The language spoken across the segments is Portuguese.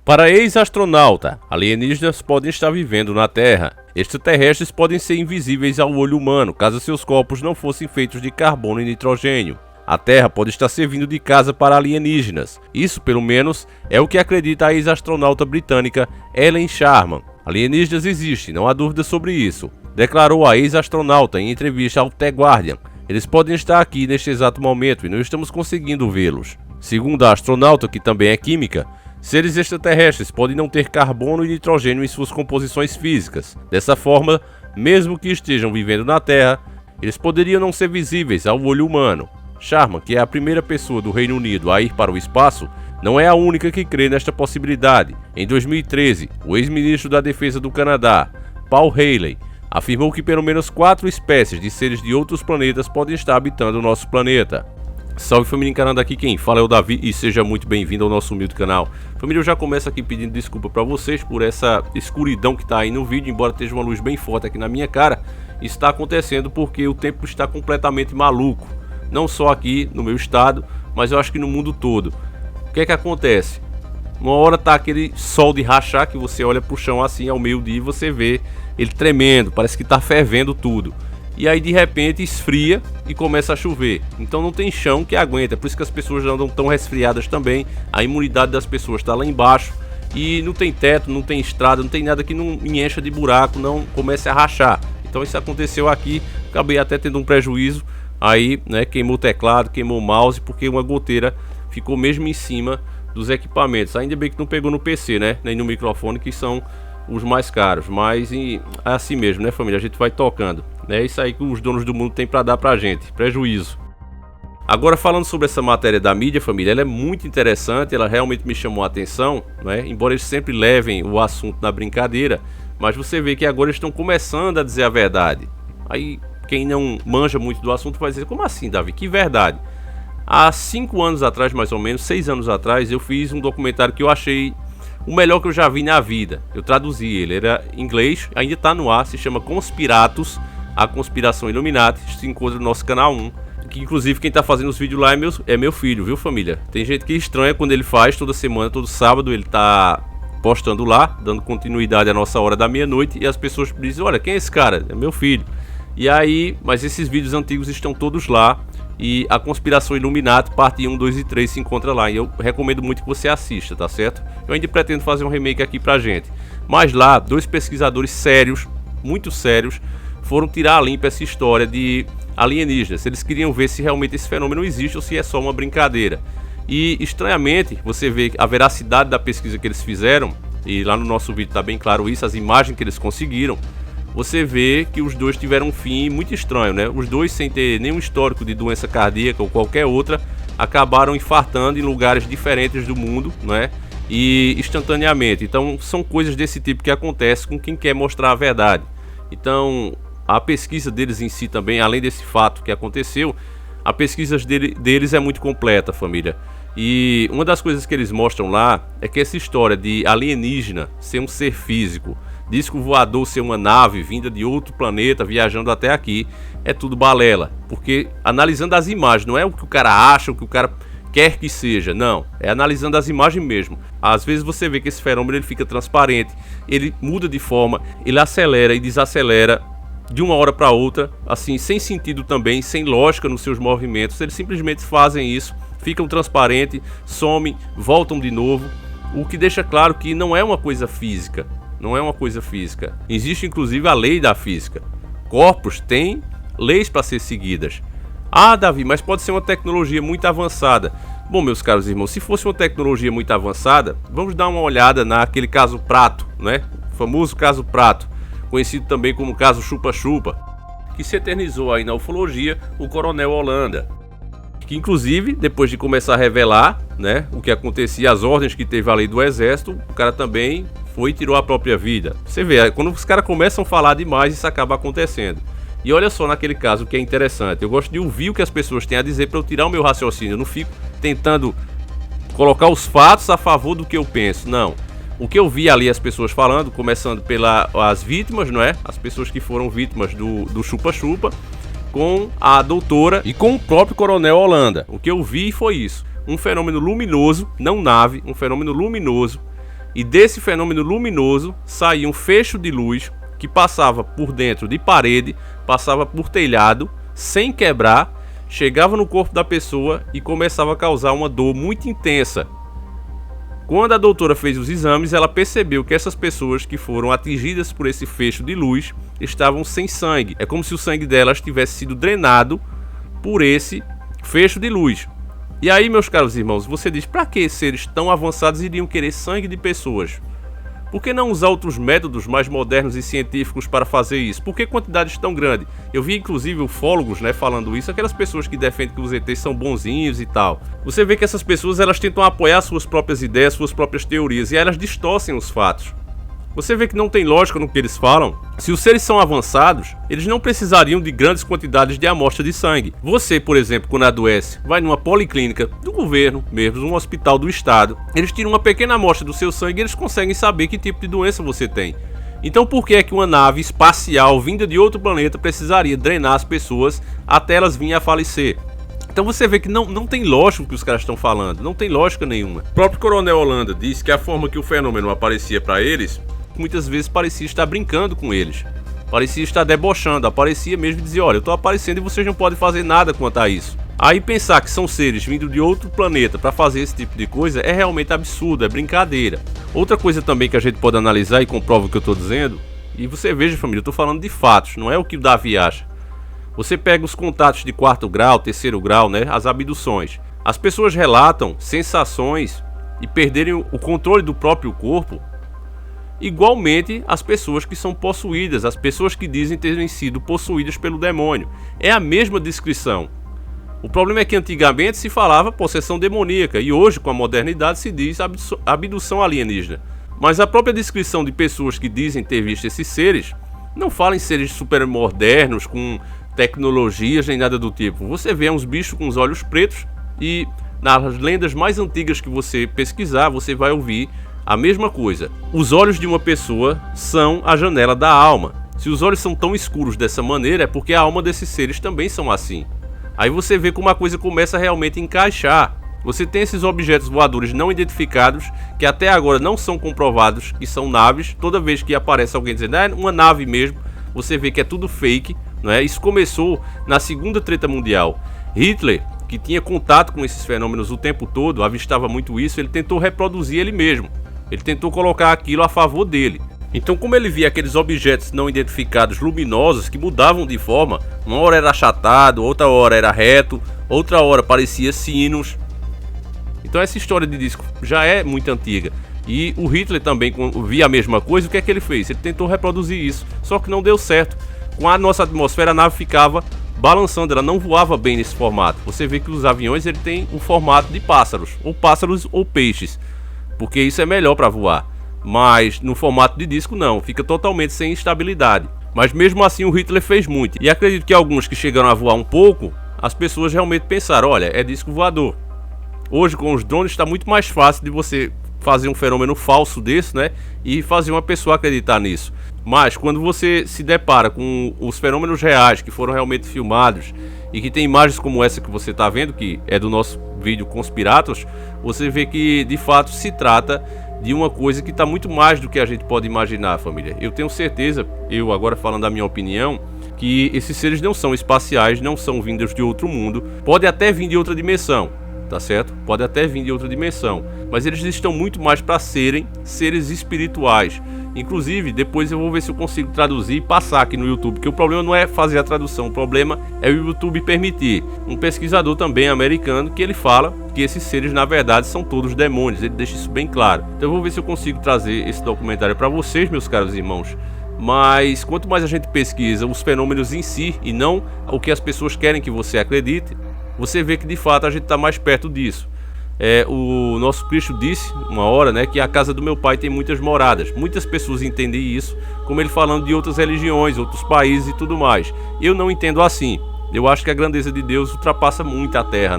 Para ex-astronauta, alienígenas podem estar vivendo na Terra. Extraterrestres podem ser invisíveis ao olho humano, caso seus corpos não fossem feitos de carbono e nitrogênio. A Terra pode estar servindo de casa para alienígenas. Isso, pelo menos, é o que acredita a ex-astronauta britânica Ellen Sharman. Alienígenas existem, não há dúvida sobre isso, declarou a ex-astronauta em entrevista ao The Guardian. Eles podem estar aqui neste exato momento e não estamos conseguindo vê-los. Segundo a astronauta, que também é química, seres extraterrestres podem não ter carbono e nitrogênio em suas composições físicas. Dessa forma, mesmo que estejam vivendo na Terra, eles poderiam não ser visíveis ao olho humano. Sharman, que é a primeira pessoa do Reino Unido a ir para o espaço, não é a única que crê nesta possibilidade. Em 2013, o ex-ministro da Defesa do Canadá, Paul Haley, afirmou que pelo menos 4 espécies de seres de outros planetas podem estar habitando o nosso planeta. Salve família, encarando aqui quem fala é o Davi e seja muito bem-vindo ao nosso humilde canal. Família, eu já começo aqui pedindo desculpa para vocês por essa escuridão que está aí no vídeo, embora esteja uma luz bem forte aqui na minha cara. Isso está acontecendo porque o tempo está completamente maluco, não só aqui no meu estado, mas eu acho que no mundo todo. O que é que acontece? Uma hora tá aquele sol de rachar que você olha pro chão assim ao meio-dia e você vê ele tremendo, parece que tá fervendo tudo. E aí de repente esfria e começa a chover. Então não tem chão que aguenta. É por isso que as pessoas andam tão resfriadas também. A imunidade das pessoas está lá embaixo. E não tem teto, não tem estrada, não tem nada que não encha de buraco, não comece a rachar. Então isso aconteceu aqui. Acabei até tendo um prejuízo. Aí, né, queimou o teclado, queimou o mouse, porque uma goteira ficou mesmo em cima dos equipamentos. Ainda bem que não pegou no PC, né? Nem no microfone, que são os mais caros, mas é assim mesmo, né, família? A gente vai tocando. É isso aí que os donos do mundo têm para dar pra gente, prejuízo. Agora, falando sobre essa matéria da mídia, família, ela é muito interessante, ela realmente me chamou a atenção, né? Embora eles sempre levem o assunto na brincadeira, mas você vê que agora eles estão começando a dizer a verdade. Aí, quem não manja muito do assunto vai dizer, como assim, Davi? Que verdade? Há 5 anos atrás, mais ou menos, 6 anos atrás, eu fiz um documentário que eu achei o melhor que eu já vi na vida. Eu traduzi ele, era em inglês, ainda está no ar, se chama Conspiratus, a Conspiração Illuminati, se encontra no nosso canal 1, que inclusive quem está fazendo os vídeos lá é meu filho, viu família? Tem gente que estranha quando ele faz, toda semana, todo sábado, ele está postando lá, dando continuidade à nossa hora da meia-noite, e as pessoas dizem, olha, quem é esse cara? É meu filho. E aí, mas esses vídeos antigos estão todos lá, e a Conspiração Illuminati, parte 1, 2 e 3 se encontra lá, e eu recomendo muito que você assista, tá certo? Eu ainda pretendo fazer um remake aqui pra gente, mas lá, 2 pesquisadores sérios, muito sérios, foram tirar a limpa essa história de alienígenas. Eles queriam ver se realmente esse fenômeno existe ou se é só uma brincadeira. E estranhamente, você vê a veracidade da pesquisa que eles fizeram, e lá no nosso vídeo tá bem claro isso, as imagens que eles conseguiram. Você vê que os 2 tiveram um fim muito estranho, né? Os 2, sem ter nenhum histórico de doença cardíaca ou qualquer outra, acabaram infartando em lugares diferentes do mundo, né? E instantaneamente. Então são coisas desse tipo que acontecem com quem quer mostrar a verdade. Então a pesquisa deles em si também, além desse fato que aconteceu, a pesquisa deles é muito completa, família. E uma das coisas que eles mostram lá é que essa história de alienígena ser um ser físico, disco voador ser uma nave vinda de outro planeta viajando até aqui, é tudo balela. Porque analisando as imagens, não é o que o cara acha, o que o cara quer que seja, não. É analisando as imagens mesmo. Às vezes você vê que esse fenômeno ele fica transparente, ele muda de forma, ele acelera e desacelera de uma hora para outra, assim, sem sentido também, sem lógica nos seus movimentos. Eles simplesmente fazem isso, ficam transparentes, somem, voltam de novo, o que deixa claro que não é uma coisa física. Não é uma coisa física. Existe inclusive a lei da física. Corpos têm leis para ser seguidas. Ah, Davi, mas pode ser uma tecnologia muito avançada. Bom, meus caros irmãos, se fosse uma tecnologia muito avançada, vamos dar uma olhada naquele caso Prato, né? O famoso caso Prato, conhecido também como caso Chupa-Chupa, que se eternizou aí na ufologia, o Coronel Holanda. Que inclusive, depois de começar a revelar, né, o que acontecia, as ordens que teve a lei do exército, o cara também foi e tirou a própria vida. Você vê, quando os caras começam a falar demais, isso acaba acontecendo. E olha só naquele caso que é interessante, eu gosto de ouvir o que as pessoas têm a dizer para eu tirar o meu raciocínio, eu não fico tentando colocar os fatos a favor do que eu penso, não. O que eu vi ali as pessoas falando, começando pelas vítimas, não é? As pessoas que foram vítimas do Chupa-Chupa, com a doutora e com o próprio Coronel Holanda. O que eu vi foi isso, um fenômeno luminoso, não nave, um fenômeno luminoso, e desse fenômeno luminoso saía um fecho de luz que passava por dentro de parede, passava por telhado, sem quebrar, chegava no corpo da pessoa e começava a causar uma dor muito intensa. Quando a doutora fez os exames, ela percebeu que essas pessoas que foram atingidas por esse fecho de luz estavam sem sangue. É como se o sangue delas tivesse sido drenado por esse fecho de luz. E aí, meus caros irmãos, você diz, para que seres tão avançados iriam querer sangue de pessoas? Por que não usar outros métodos mais modernos e científicos para fazer isso? Por que quantidades tão grandes? Eu vi inclusive ufólogos, falando isso, aquelas pessoas que defendem que os ETs são bonzinhos e tal. Você vê que essas pessoas elas tentam apoiar suas próprias ideias, suas próprias teorias, e elas distorcem os fatos. Você vê que não tem lógica no que eles falam. Se os seres são avançados, eles não precisariam de grandes quantidades de amostra de sangue. Você, por exemplo, quando adoece, vai numa policlínica do governo, mesmo num hospital do estado, eles tiram uma pequena amostra do seu sangue e eles conseguem saber que tipo de doença você tem. Então por que é que uma nave espacial vinda de outro planeta precisaria drenar as pessoas até elas virem a falecer? Então você vê que não tem lógica o que os caras estão falando, não tem lógica nenhuma. O próprio Coronel Holanda disse que a forma que o fenômeno aparecia para eles muitas vezes parecia estar brincando com eles, parecia estar debochando, aparecia mesmo e dizia, olha, eu tô aparecendo e vocês não podem fazer nada quanto a isso. Aí pensar que são seres vindo de outro planeta para fazer esse tipo de coisa é realmente absurdo, é brincadeira. Outra coisa também que a gente pode analisar e comprova o que eu tô dizendo, e você veja, família, eu tô falando de fatos, não é o que o Davi acha. Você pega os contatos de 4º grau, 3º grau, as abduções. As pessoas relatam sensações e perderem o controle do próprio corpo. Igualmente as pessoas que são possuídas, as pessoas que dizem terem sido possuídas pelo demônio. É a mesma descrição. O problema é que antigamente se falava possessão demoníaca e hoje com a modernidade se diz abdução alienígena. Mas a própria descrição de pessoas que dizem ter visto esses seres não fala em seres super modernos com tecnologias nem nada do tipo. Você vê uns bichos com os olhos pretos e nas lendas mais antigas que você pesquisar você vai ouvir a mesma coisa. Os olhos de uma pessoa são a janela da alma. Se os olhos são tão escuros dessa maneira é porque a alma desses seres também são assim. Aí você vê como a coisa começa a realmente encaixar. Você tem esses objetos voadores não identificados que até agora não são comprovados que são naves. Toda vez que aparece alguém dizendo é uma nave mesmo, você vê que é tudo fake, Isso começou na Segunda Treta Mundial. Hitler, que tinha contato com esses fenômenos o tempo todo, avistava muito isso, ele tentou reproduzir ele mesmo. Ele tentou colocar aquilo a favor dele. Então, como ele via aqueles objetos não identificados luminosos que mudavam de forma, uma hora era achatado, outra hora era reto, outra hora parecia sinos. Então essa história de disco já é muito antiga. E o Hitler também, quando via a mesma coisa, o que é que ele fez? Ele tentou reproduzir isso, só que não deu certo. Com a nossa atmosfera, a nave ficava balançando, ela não voava bem nesse formato. Você vê que os aviões ele tem um formato de pássaros ou peixes, porque isso é melhor para voar. Mas no formato de disco não, fica totalmente sem estabilidade. Mas mesmo assim o Hitler fez muito. E acredito que alguns que chegaram a voar um pouco, as pessoas realmente pensaram, olha, é disco voador. Hoje com os drones está muito mais fácil de você fazer um fenômeno falso desse, e fazer uma pessoa acreditar nisso. Mas quando você se depara com os fenômenos reais que foram realmente filmados e que tem imagens como essa que você está vendo, que é do nosso vídeo Conspiratos, você vê que de fato se trata de uma coisa que está muito mais do que a gente pode imaginar, família. Eu tenho certeza, eu agora falando da minha opinião, que esses seres não são espaciais, não são vindos de outro mundo, pode até vir de outra dimensão, tá certo? Pode até vir de outra dimensão, mas eles estão muito mais para serem seres espirituais. Inclusive, depois eu vou ver se eu consigo traduzir e passar aqui no YouTube, porque o problema não é fazer a tradução, o problema é o YouTube permitir. Um pesquisador também americano que ele fala que esses seres na verdade são todos demônios, ele deixa isso bem claro. Então eu vou ver se eu consigo trazer esse documentário para vocês, meus caros irmãos. Mas quanto mais a gente pesquisa os fenômenos em si e não o que as pessoas querem que você acredite, você vê que de fato a gente está mais perto disso. O nosso Cristo disse uma hora, que a casa do meu pai tem muitas moradas. Muitas pessoas entendem isso como ele falando de outras religiões, outros países e tudo mais. Eu não entendo assim. Eu acho que a grandeza de Deus ultrapassa muito a Terra,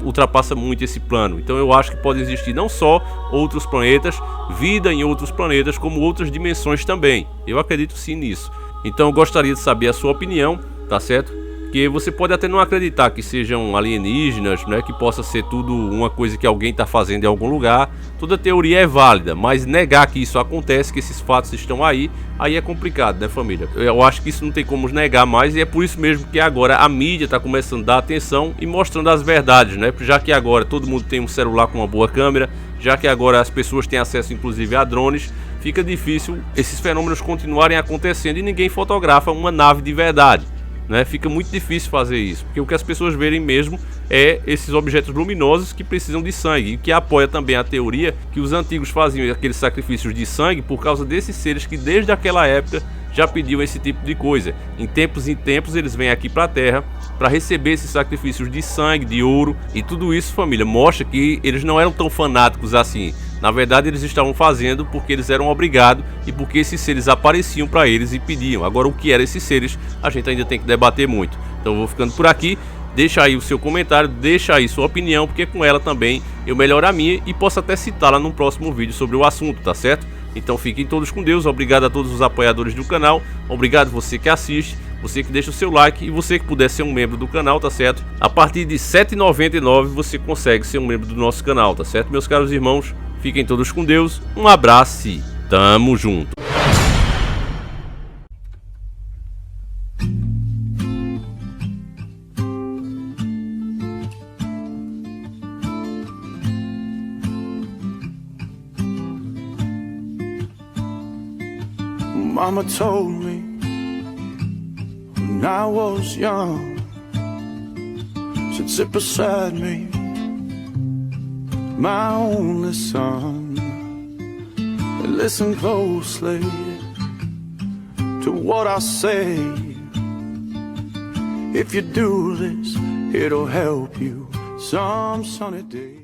ultrapassa muito esse plano. Então eu acho que pode existir não só outros planetas, vida em outros planetas, como outras dimensões também. Eu acredito sim nisso. Então eu gostaria de saber a sua opinião, tá certo? Porque você pode até não acreditar que sejam alienígenas, né, que possa ser tudo uma coisa que alguém está fazendo em algum lugar. Toda teoria é válida, mas negar que isso acontece, que esses fatos estão aí é complicado, né, família? Eu acho que isso não tem como negar mais, e é por isso mesmo que agora a mídia está começando a dar atenção e mostrando as verdades, né? Já que agora todo mundo tem um celular com uma boa câmera, já que agora as pessoas têm acesso inclusive a drones, fica difícil esses fenômenos continuarem acontecendo e ninguém fotografa uma nave de verdade. Né? Fica muito difícil fazer isso, porque o que as pessoas verem mesmo é esses objetos luminosos que precisam de sangue, e que apoia também a teoria que os antigos faziam aqueles sacrifícios de sangue por causa desses seres que desde aquela época já pediam esse tipo de coisa. Em tempos eles vêm aqui para a Terra para receber esses sacrifícios de sangue, de ouro, e tudo isso, família, mostra que eles não eram tão fanáticos assim. Na verdade, eles estavam fazendo porque eles eram obrigados e porque esses seres apareciam para eles e pediam. Agora, o que eram esses seres, a gente ainda tem que debater muito. Então, eu vou ficando por aqui. Deixa aí o seu comentário, deixa aí sua opinião, porque com ela também eu melhoro a minha e posso até citá-la num próximo vídeo sobre o assunto, tá certo? Então fiquem todos com Deus, obrigado a todos os apoiadores do canal, obrigado você que assiste, você que deixa o seu like e você que puder ser um membro do canal, tá certo? A partir de R$ 7,99 você consegue ser um membro do nosso canal, tá certo, meus caros irmãos? Fiquem todos com Deus, um abraço e tamo junto! Mama told me when I was young, she'd sit beside me, my only son, and listen closely to what I say. If you do this, it'll help you some sunny day.